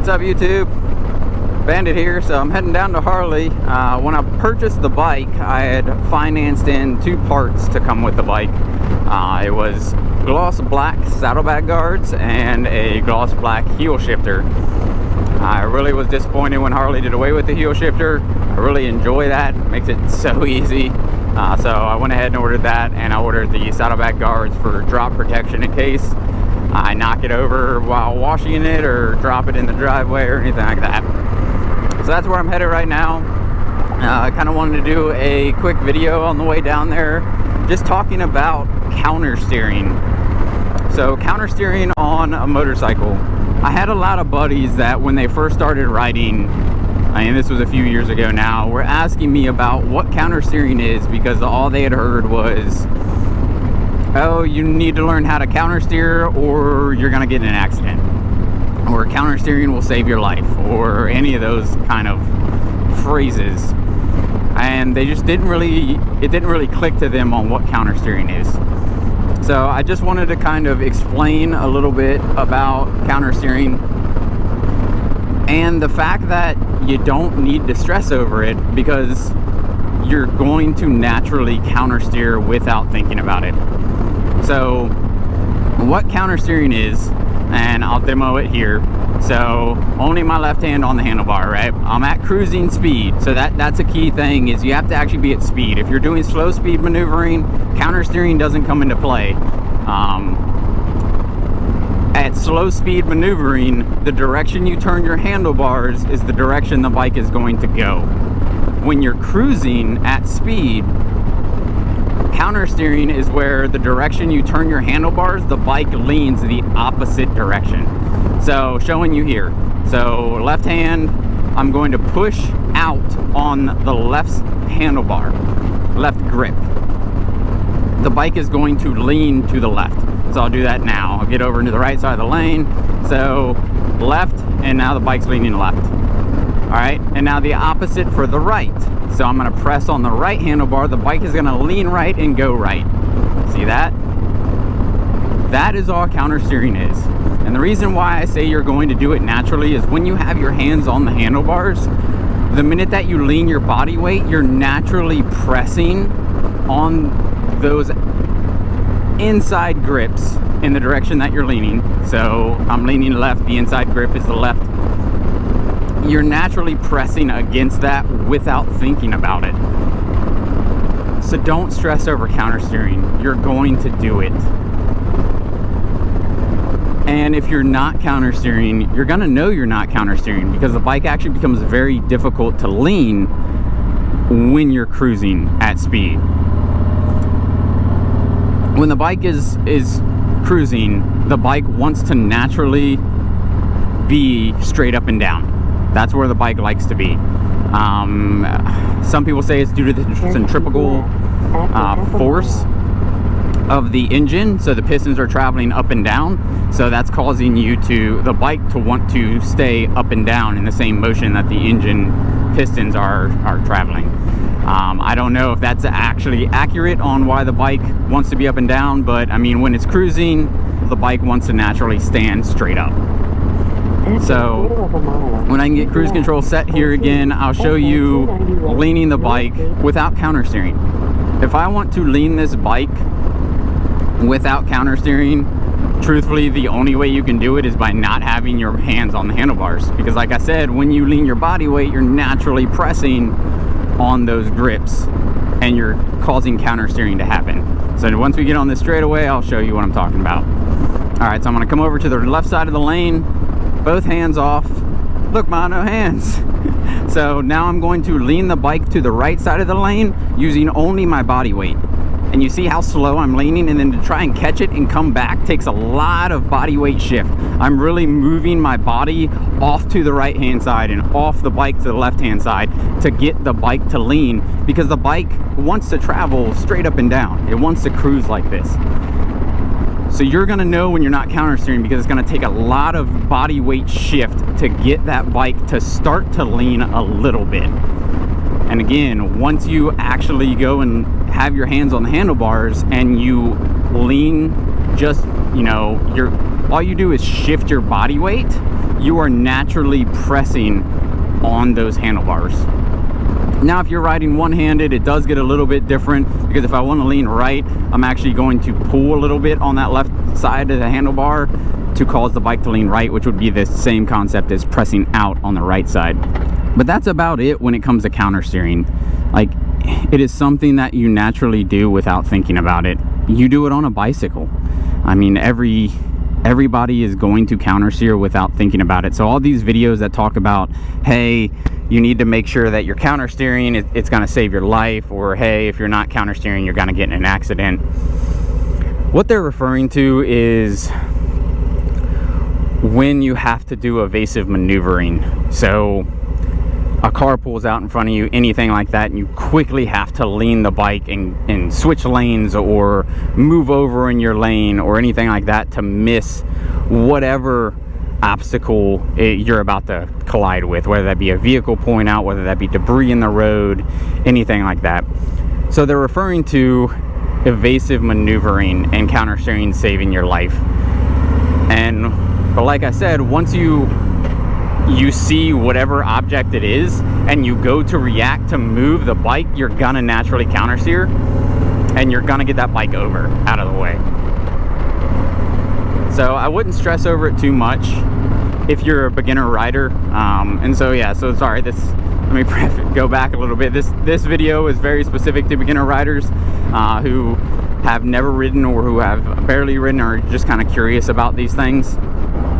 What's up, YouTube? Bandit here. So I'm heading down to Harley. When I purchased the bike, I had financed in 2 parts to come with the bike. It was gloss black saddlebag guards and a gloss black heel shifter. I really was disappointed when Harley did away with the heel shifter. I really enjoy that. It makes it so easy. So I went ahead and ordered that, and I ordered the saddlebag guards for drop protection in case I knock it over while washing it or drop it in the driveway or anything like that. So that's where I'm headed right now. I kind of wanted to do a quick video on the way down there, just talking about counter steering. So counter steering on a motorcycle. I had a lot of buddies that when they first started riding, I mean, this was a few years ago now, were asking me about what counter steering is, because all they had heard was, oh, you need to learn how to counter steer or you're gonna get in an accident, or counter steering will save your life, or any of those kind of phrases. And they just didn't really click to them on what counter steering is. So I just wanted to kind of explain a little bit about counter steering and the fact that you don't need to stress over it, because you're going to naturally counter steer without thinking about it. So what counter steering is, and I'll demo it here. So only my left hand on the handlebar, right? I'm at cruising speed. So that's a key thing, is you have to actually be at speed. If you're doing slow speed maneuvering, counter steering doesn't come into play. At slow speed maneuvering, the direction you turn your handlebars is the direction the bike is going to go. When you're cruising at speed, counter steering is where the direction you turn your handlebars, the bike leans the opposite direction. So showing you here. So left hand, I'm going to push out on the left handlebar, left grip. The bike is going to lean to the left. So I'll do that now. I'll get over into the right side of the lane. So left, and now the bike's leaning left. All right, and now the opposite for the right. So I'm gonna press on the right handlebar. The bike is gonna lean right and go right. See that? That is all counter steering is. And the reason why I say you're going to do it naturally is when you have your hands on the handlebars, the minute that you lean your body weight, you're naturally pressing on those inside grips in the direction that you're leaning. So I'm leaning left, the inside grip is the left. You're naturally pressing against that without thinking about it. So don't stress over counter steering. You're going to do it. And if you're not counter steering, you're gonna know you're not counter steering, because the bike actually becomes very difficult to lean when you're cruising at speed. When the bike is cruising, the bike wants to naturally be straight up and down. That's where the bike likes to be. Some people say it's due to the centrifugal force of the engine, so the pistons are traveling up and down, so that's causing the bike to want to stay up and down in the same motion that the engine pistons are traveling. I don't know if that's actually accurate on why the bike wants to be up and down, but I mean, when it's cruising, the bike wants to naturally stand straight up. So when I can get cruise control set here again, I'll show you leaning the bike without counter steering. If I want to lean this bike without counter steering, truthfully, the only way you can do it is by not having your hands on the handlebars. Because like I said, when you lean your body weight, you're naturally pressing on those grips and you're causing counter steering to happen. So once we get on this straightaway, I'll show you what I'm talking about. All right, so I'm gonna come over to the left side of the lane, both hands off. Look, ma, no hands. So now I'm going to lean the bike to the right side of the lane using only my body weight. And you see how slow I'm leaning, and then to try and catch it and come back takes a lot of body weight shift. I'm really moving my body off to the right hand side and off the bike to the left hand side to get the bike to lean, because the bike wants to travel straight up and down. It wants to cruise like this. So you're gonna know when you're not counter steering, because it's gonna take a lot of body weight shift to get that bike to start to lean a little bit. And again, once you actually go and have your hands on the handlebars and you lean, just, you know, all you do is shift your body weight, you are naturally pressing on those handlebars. Now, if you're riding one-handed, it does get a little bit different, because if I want to lean right, I'm actually going to pull a little bit on that left side of the handlebar to cause the bike to lean right, which would be the same concept as pressing out on the right side. But that's about it when it comes to counter steering. Like, it is something that you naturally do without thinking about it. You do it on a bicycle. I mean, everybody is going to counter steer without thinking about it. So all these videos that talk about, hey, you need to make sure that you're counter steering, it's going to save your life, or hey, if you're not counter steering, you're going to get in an accident. What they're referring to is when you have to do evasive maneuvering. So a car pulls out in front of you, anything like that, and you quickly have to lean the bike and switch lanes or move over in your lane or anything like that to miss whatever obstacle you're about to collide with, whether that be a vehicle pulling out, whether that be debris in the road, anything like that. So they're referring to evasive maneuvering and counter steering saving your life. But like I said, once you see whatever object it is and you go to react to move the bike, you're gonna naturally counter steer and you're gonna get that bike over out of the way. So I wouldn't stress over it too much if you're a beginner rider. And so yeah, so sorry, let me go back a little bit. This video is very specific to beginner riders who have never ridden or who have barely ridden or just kind of curious about these things.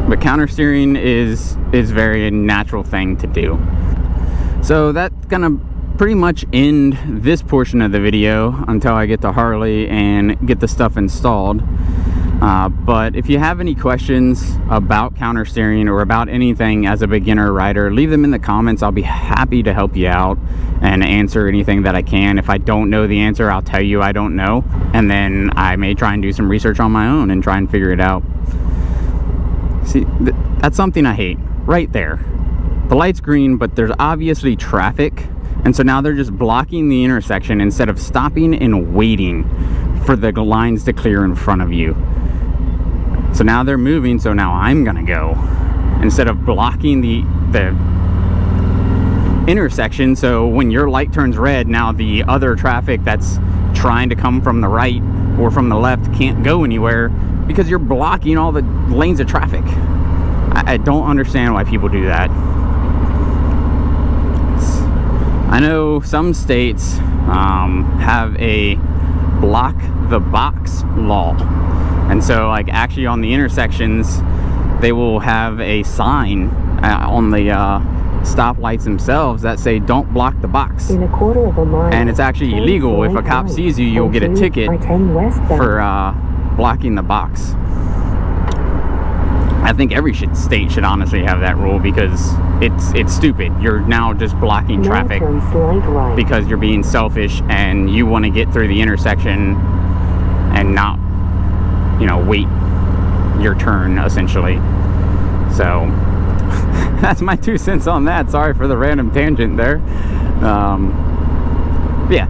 But counter steering is very a natural thing to do. So that's gonna pretty much end this portion of the video until I get to Harley and get the stuff installed. But if you have any questions about counter steering or about anything as a beginner rider, leave them in the comments. I'll be happy to help you out and answer anything that I can. If I don't know the answer, I'll tell you I don't know, and then I may try and do some research on my own and try and figure it out. See, that's something I hate right there. The light's green, but there's obviously traffic, and so now they're just blocking the intersection instead of stopping and waiting for the lines to clear in front of you. So now they're moving, so now I'm gonna go instead of blocking the intersection. So when your light turns red, now the other traffic that's trying to come from the right or from the left can't go anywhere because you're blocking all the lanes of traffic. I don't understand why people do that. I know some states have a block the box law, and so like actually on the intersections they will have a sign on the stoplights themselves that say don't block the box. In a quarter of a mile, and it's actually illegal. If a cop sees you, you'll get a ticket for blocking the box. I think every state should honestly have that rule because it's stupid. You're now just blocking traffic because you're being selfish and you want to get through the intersection and not, you know, wait your turn essentially. So that's my 2 cents on that. Sorry for the random tangent there. Yeah,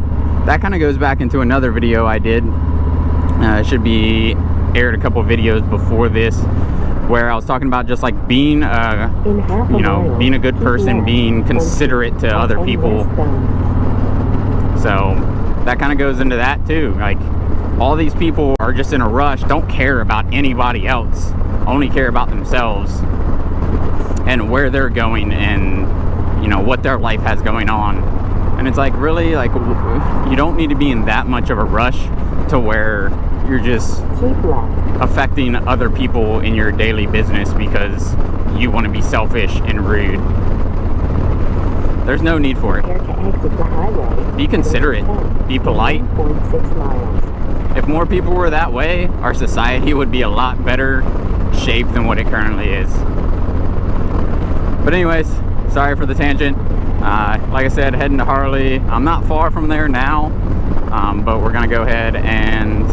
that kind of goes back into another video I did. It should be aired a couple videos before this, where I was talking about just like being being a good person, being considerate to other people. So that kind of goes into that too. Like, all these people are just in a rush, don't care about anybody else, only care about themselves and where they're going and, you know, what their life has going on. And it's like, really, like, you don't need to be in that much of a rush to where you're just affecting other people in your daily business because you want to be selfish and rude. There's no need for it. Be considerate, be polite. If more people were that way, our society would be a lot better shape than what it currently is. But anyways, sorry for the tangent. Like I said, heading to Harley. I'm not far from there now, but we're gonna go ahead and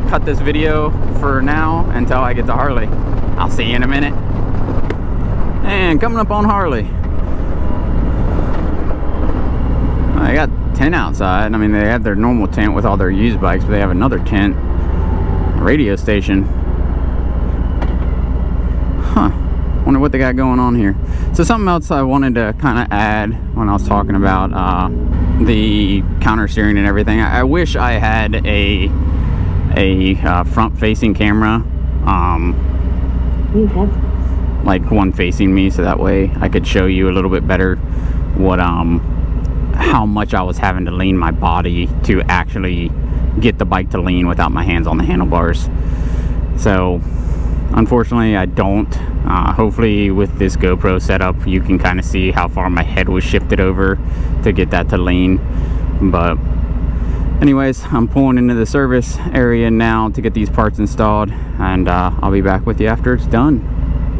cut this video for now until I get to Harley. I'll see you in a minute. And coming up on Harley, I got tent outside. I mean, they have their normal tent with all their used bikes, but they have another tent, radio station. Huh, Wonder what they got going on here. So something else I wanted to kind of add when I was talking about the counter steering and everything. I wish I had a front-facing camera, like one facing me, so that way I could show you a little bit better what how much I was having to lean my body to actually get the bike to lean without my hands on the handlebars. So unfortunately I don't. Hopefully with this GoPro setup you can kind of see how far my head was shifted over to get that to lean. But anyways, I'm pulling into the service area now to get these parts installed, and I'll be back with you after it's done.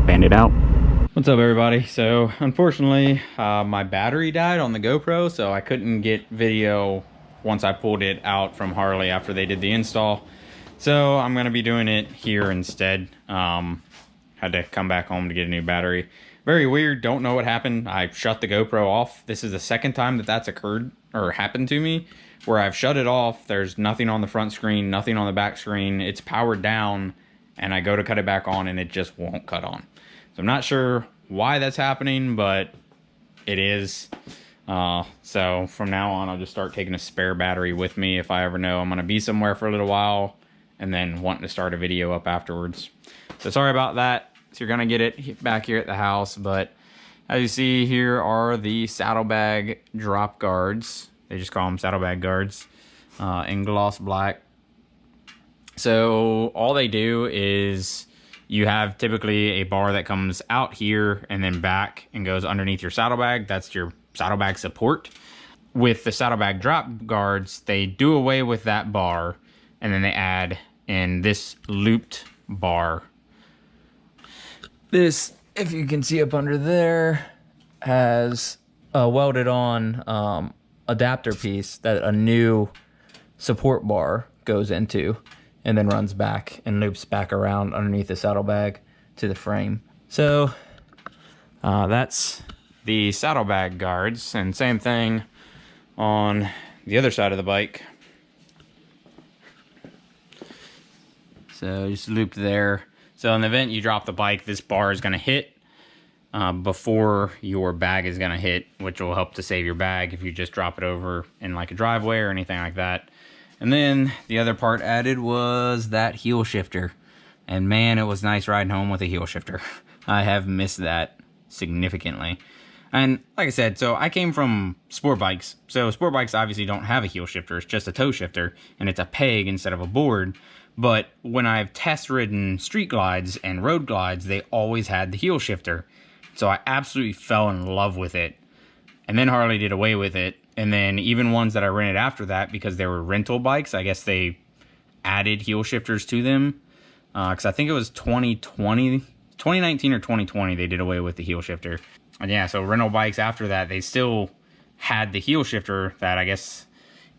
Band it out. What's up everybody? So unfortunately my battery died on the GoPro, so I couldn't get video once I pulled it out from Harley after they did the install. So I'm going to be doing it here instead. Had to come back home to get a new battery. Very weird, don't know what happened. I shut the GoPro off. This is the second time that that's occurred or happened to me, where I've shut it off. There's nothing on the front screen, nothing on the back screen. It's powered down and I go to cut it back on and it just won't cut on. So I'm not sure why that's happening, but it is. So from now on, I'll just start taking a spare battery with me if I ever know I'm going to be somewhere for a little while and then wanting to start a video up afterwards. So sorry about that. So you're going to get it back here at the house. But as you see, here are the Saddlebag drop guards. They just call them Saddlebag guards in gloss black. So all they do is you have typically a bar that comes out here and then back and goes underneath your saddlebag. That's your saddlebag support. With the Saddlebag drop guards, they do away with that bar and then they add in this looped bar. This, if you can see up under there, has a welded on adapter piece that a new support bar goes into, and then runs back and loops back around underneath the saddlebag to the frame. So that's the saddlebag guards, and same thing on the other side of the bike. So just looped there. So in the event you drop the bike, this bar is going to hit before your bag is going to hit, which will help to save your bag if you just drop it over in like a driveway or anything like that. And then the other part added was that heel shifter. And man, it was nice riding home with a heel shifter. I have missed that significantly. And like I said, so I came from sport bikes. So sport bikes obviously don't have a heel shifter. It's just a toe shifter. And it's a peg instead of a board. But when I've test ridden street glides and road glides, they always had the heel shifter. So I absolutely fell in love with it. And then Harley did away with it. And then even ones that I rented after that, because they were rental bikes, I guess they added heel shifters to them. Because I think it was 2019 or 2020, they did away with the heel shifter. And yeah, so rental bikes after that, they still had the heel shifter that I guess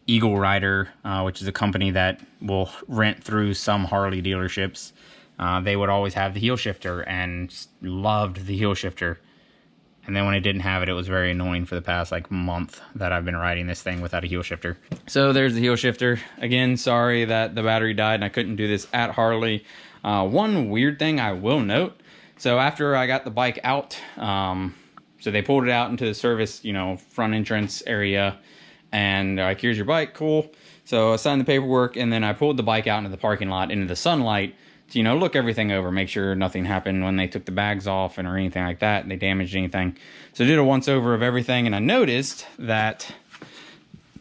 Eagle Rider, which is a company that will rent through some Harley dealerships, they would always have the heel shifter and loved the heel shifter. And then when I didn't have it, it was very annoying for the past like month that I've been riding this thing without a heel shifter. So there's the heel shifter. Again, sorry that the battery died and I couldn't do this at Harley. One weird thing I will note. So after I got the bike out, so they pulled it out into the service, you know, front entrance area. And like, here's your bike, cool. So I signed the paperwork and then I pulled the bike out into the parking lot, into the sunlight, to, you know, look everything over, make sure nothing happened when they took the bags off or anything like that, and they damaged anything. So I did a once over of everything, and I noticed that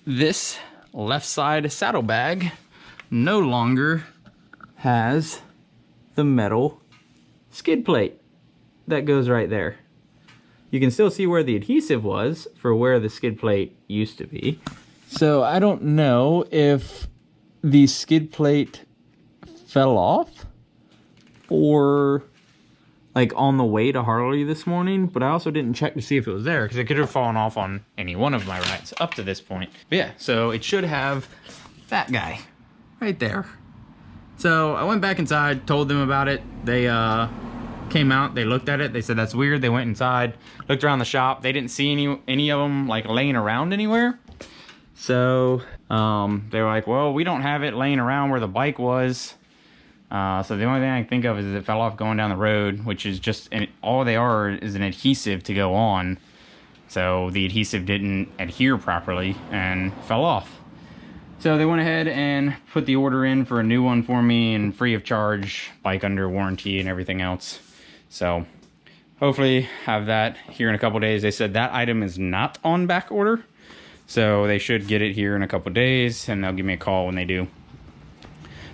this left side saddlebag no longer has the metal skid plate that goes right there. You can still see where the adhesive was for where the skid plate used to be. So I don't know if the skid plate fell off or like on the way to Harley this morning, but I also didn't check to see if it was there because it could have fallen off on any one of my rides up to this point. But yeah, so it should have that guy right there. So I went back inside, told them about it. They came out, they looked at it, they said that's weird. They went inside, looked around the shop, they didn't see any of them like laying around anywhere. So they were like, well, we don't have it laying around where the bike was. So the only thing I can think of is it fell off going down the road, which is just, all they are is an adhesive to go on. So the adhesive didn't adhere properly and fell off. So they went ahead and put the order in for a new one for me, and free of charge, bike under warranty and everything else. So hopefully have that here in a couple days. They said that item is not on back order, so they should get it here in a couple days, and they'll give me a call when they do.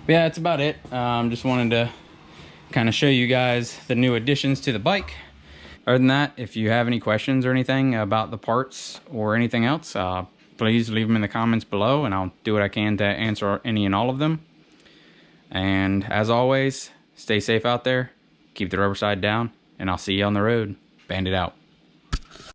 But yeah, that's about it. Just wanted to kind of show you guys the new additions to the bike. Other than that, if you have any questions or anything about the parts or anything else, please leave them in the comments below, and I'll do what I can to answer any and all of them. And as always, stay safe out there, keep the rubber side down, and I'll see you on the road. Bandit out.